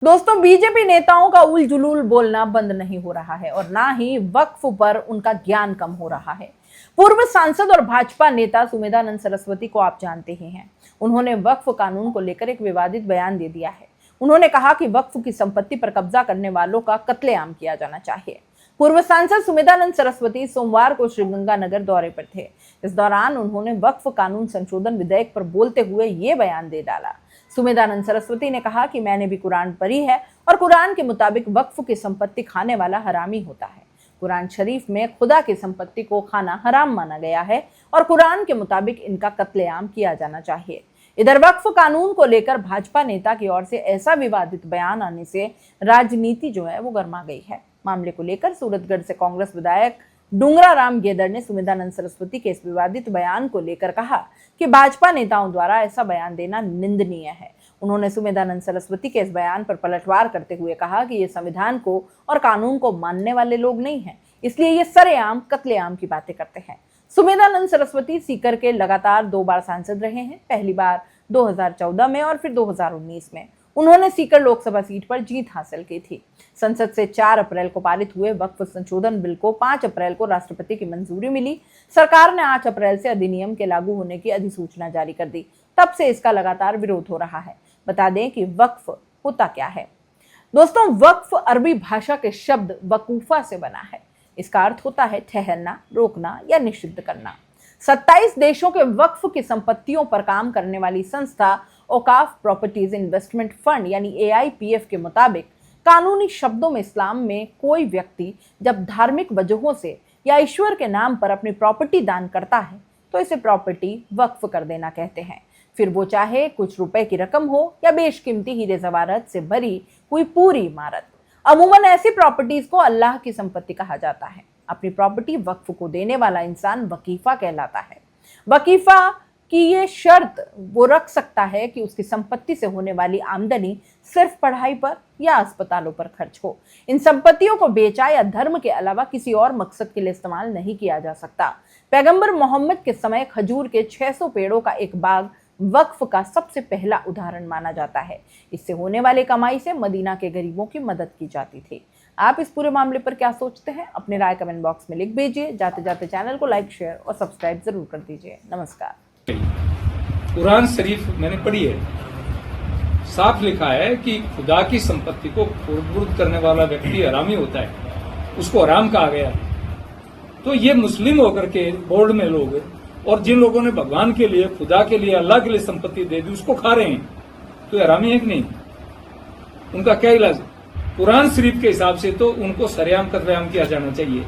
दोस्तों, बीजेपी नेताओं का उल जुलूल बोलना बंद नहीं हो रहा है और ना ही वक्फ पर उनका ज्ञान कम हो रहा है। पूर्व सांसद और भाजपा नेता सुमेधानंद सरस्वती को आप जानते ही हैं। उन्होंने वक्फ कानून को लेकर एक विवादित बयान दे दिया है। उन्होंने कहा कि वक्फ की संपत्ति पर कब्जा करने वालों का कत्लेआम किया जाना चाहिए। पूर्व सांसद सुमेधानंद सरस्वती सोमवार को श्रीगंगानगर दौरे पर थे। इस दौरान उन्होंने वक्फ कानून संशोधन विधेयक पर बोलते हुए ये बयान दे डाला। सुमेधानंद सरस्वती ने कहा कि मैंने भी कुरान पढ़ी है और कुरान के मुताबिक वक्फ की संपत्ति खाने वाला हरामी होता है। कुरान शरीफ में खुदा की संपत्ति को खाना हराम माना गया है और कुरान के मुताबिक इनका कत्लेआम किया जाना चाहिए। इधर वक्फ कानून को लेकर भाजपा नेता की ओर से ऐसा विवादित बयान आने से राजनीति जो है वो गर्मा गई है। मामले को लेकर सूरतगढ़ से कांग्रेस विधायक डूंगरा राम गेदर ने सुमेधानंद सरस्वती के इस विवादित बयान को लेकर कहा कि भाजपा नेताओं द्वारा ऐसा बयान देना निंदनीय है। उन्होंने सुमेधानंद सरस्वती के इस बयान पर पलटवार करते हुए कहा कि ये संविधान को और कानून को मानने वाले लोग नहीं हैं, इसलिए ये सरेआम कत्लेआम की बातें करते हैं। सुमेधानंद सरस्वती सीकर के लगातार 2 बार सांसद रहे हैं, पहली बार 2014 में और फिर 2019 में। उन्होंने सीकर लोकसभा सीट पर जीत हासिल की थी। संसद से 4 अप्रैल को पारित हुए वक्फ संशोधन बिल को 5 अप्रैल को राष्ट्रपति की मंजूरी मिली। सरकार ने 8 अप्रैल से अधिनियम के लागू होने की अधिसूचना जारी कर दी। तब से इसका लगातार विरोध हो रहा है। बता दें कि वक्फ होता क्या है। दोस्तों, वक्फ अरबी भाषा के शब्द वकूफा से बना है। इसका अर्थ होता है ठहरना, रोकना या निषिद्ध करना। 27 देशों के वक्फ की संपत्तियों पर काम करने वाली संस्था औकाफ प्रॉपर्टीज इन्वेस्टमेंट फंड यानी AIPF के मुताबिक कानूनी शब्दों में इस्लाम में कोई व्यक्ति जब धार्मिक वजहों से या ईश्वर के नाम पर अपनी प्रॉपर्टी दान करता है तो इसे प्रॉपर्टी वक्फ कर देना कहते हैं। फिर वो चाहे कुछ रुपए की रकम हो या बेशकीमती हीरे जवाहरात से भरी कोई पूरी इमारत। अमूमन ऐसी प्रॉपर्टीज को अल्लाह की संपत्ति कहा जाता है। अपनी प्रॉपर्टी वक्फ को देने वाला इंसान वकीफा कहलाता है। वकीफा की ये शर्त वो रख सकता है कि उसकी संपत्ति से होने वाली आमदनी सिर्फ पढ़ाई पर या अस्पतालों पर खर्च हो। इन संपत्तियों को बेचा या धर्म के अलावा किसी और मकसद के लिए इस्तेमाल नहीं किया जा सकता। पैगंबर मोहम्मद के समय खजूर के 600 पेड़ों का एक बाग वक्फ का सबसे पहला उदाहरण माना जाता है। इससे होने वाली कमाई से मदीना के गरीबों की मदद की जाती थी। आप इस पूरे मामले पर क्या सोचते हैं? अपनी राय कमेंट बॉक्स में लिख भेजिए। जाते जाते चैनल को लाइक, शेयर और सब्सक्राइब जरूर कर दीजिए। नमस्कार। कुरान शरीफ मैंने पढ़ी है, साफ लिखा है कि खुदा की संपत्ति को खुर्द करने वाला व्यक्ति हरामी होता है, उसको हराम कहा गया। तो ये मुस्लिम होकर के बोर्ड में लोग और जिन लोगों ने भगवान के लिए, खुदा के लिए, अल्लाह के लिए संपत्ति दे दी उसको खा रहे हैं, तो ये हरामी है कि नहीं? उनका क्या इलाज? कुरान शरीफ के हिसाब से तो उनको सरेआम कत्लेआम किया जाना चाहिए।